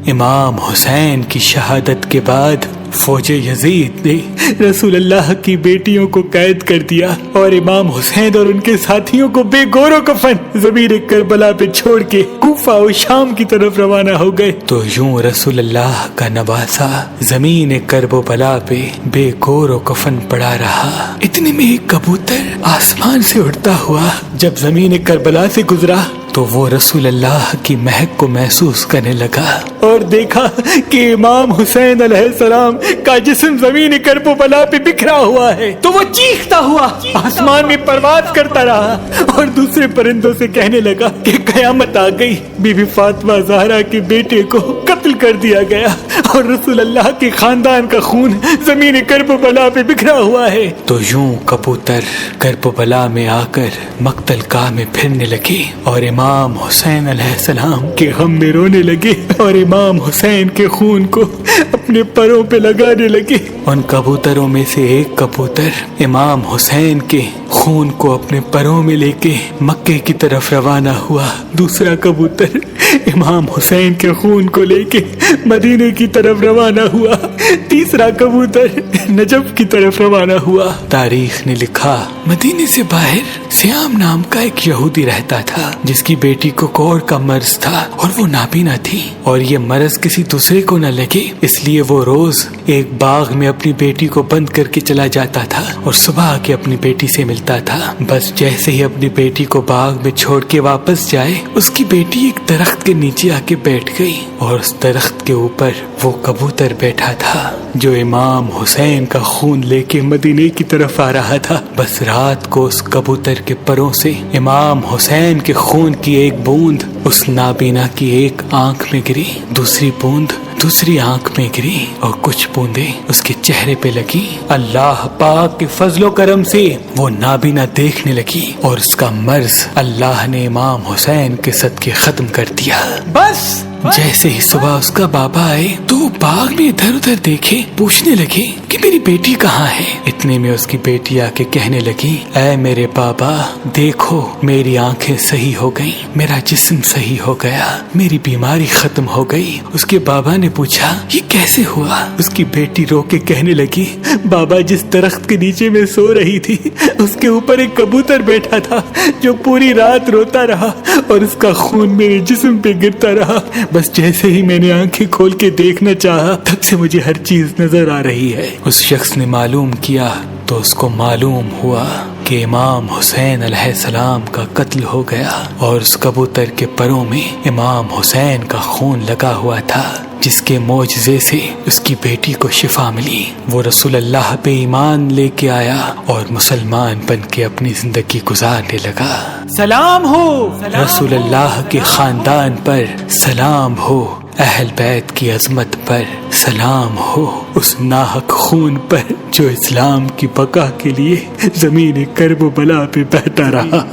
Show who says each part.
Speaker 1: امام حسین کی شہادت کے بعد فوج یزید نے رسول اللہ کی بیٹیوں کو قید کر دیا اور امام حسین اور ان کے ساتھیوں کو بے گور و کفن زمین کربلا پہ چھوڑ کے کوفہ و شام کی طرف روانہ ہو گئے۔ تو یوں رسول اللہ کا نواسا زمین کرب و بلا پہ بے گور و کفن پڑا رہا۔ اتنے میں ایک کبوتر آسمان سے اڑتا ہوا جب زمین کربلا سے گزرا تو وہ رسول اللہ کی مہک کو محسوس کرنے لگا اور دیکھا کہ امام حسین علیہ السلام کا جسم زمین کرب و بلا پہ بکھرا ہوا ہے۔ تو وہ چیختا ہوا آسمان میں پرواز کرتا رہا اور دوسرے پرندوں سے کہنے لگا کہ قیامت آ گئی، بی بی فاطمہ زہرا کے بیٹے کو قتل کر دیا گیا اور رسول اللہ کے خاندان کا خون زمین کرب و بلا پہ بکھرا ہوا ہے۔ تو یوں کبوتر کرب و بلا میں آ کر مقتل گاہ میں پھرنے لگے اور امام حسین علیہ السلام کے غم میں رونے لگے اور امام حسین کے خون کو اپنے پروں پہ لگانے لگے۔ ان کبوتروں میں سے ایک کبوتر امام حسین کے خون کو اپنے پروں میں لے کے مکے کی طرف روانہ ہوا، دوسرا کبوتر امام حسین کے خون کو لے کے مدینے کی طرف روانہ ہوا، تیسرا کبوتر نجف کی طرف روانہ ہوا۔ تاریخ نے لکھا مدینے سے باہر سیام نام کا ایک یہودی رہتا تھا جس کی بیٹی کو کوڑ کا مرض تھا اور وہ نابینا تھی، اور یہ مرض کسی دوسرے کو نہ لگے اس لیے وہ روز ایک باغ میں اپنی بیٹی کو بند کر کے چلا جاتا تھا اور صبح آ کے اپنی بیٹی سے ملتا تھا۔ بس جیسے ہی اپنی بیٹی کو باغ میں چھوڑ کے واپس جائے اس کی بیٹی ایک درخت کے نیچے آ کے بیٹھ گئی اور اس درخت کے اوپر وہ کبوتر بیٹھا تھا جو امام حسین کا خون لے کے مدینے کی طرف آ رہا تھا۔ بس رات کو اس کبوتر کے پروں سے امام حسین کے خون کی ایک بوند اس نابینا کی ایک آنکھ میں گری، دوسری بوند دوسری آنکھ میں گری اور کچھ بوندیں اس کے چہرے پہ لگی۔ اللہ پاک کے فضل و کرم سے وہ نابینا دیکھنے لگی اور اس کا مرض اللہ نے امام حسین کے صدقے ختم کر دیا۔ بس جیسے ہی صبح اس کا بابا آئے تو وہ باغ میں ادھر ادھر دیکھے، پوچھنے لگے کہ میری بیٹی کہاں ہے۔ اتنے میں اس کی بیٹی آ کے کہنے لگی اے میرے بابا دیکھو میری آنکھیں صحیح ہو گئی، میرا جسم صحیح ہو گیا، میری بیماری ختم ہو گئی۔ اس کے بابا نے پوچھا یہ کیسے ہوا؟ اس کی بیٹی رو کے کہنے لگی بابا جس درخت کے نیچے میں سو رہی تھی اس کے اوپر ایک کبوتر بیٹھا تھا جو پوری رات روتا رہا اور اس کا خون میرے جسم پہ گرتا رہا۔ بس جیسے ہی میں نے آنکھیں کھول کے دیکھنا چاہا تب سے مجھے ہر چیز نظر آ رہی ہے۔ اس شخص نے معلوم کیا تو اس کو معلوم ہوا کہ امام حسین علیہ السلام کا قتل ہو گیا اور اس کبوتر کے پروں میں امام حسین کا خون لگا ہوا تھا جس کے معجزے سے اس کی بیٹی کو شفا ملی۔ وہ رسول اللہ پہ ایمان لے کے آیا اور مسلمان بن کے اپنی زندگی گزارنے لگا۔ سلام ہو رسول اللہ کے خاندان پر، سلام ہو اہل بیت کی عظمت پر، سلام ہو اس ناحق خون پر جو اسلام کی بقا کے لیے زمین کرب و بلا پہ بہتا رہا۔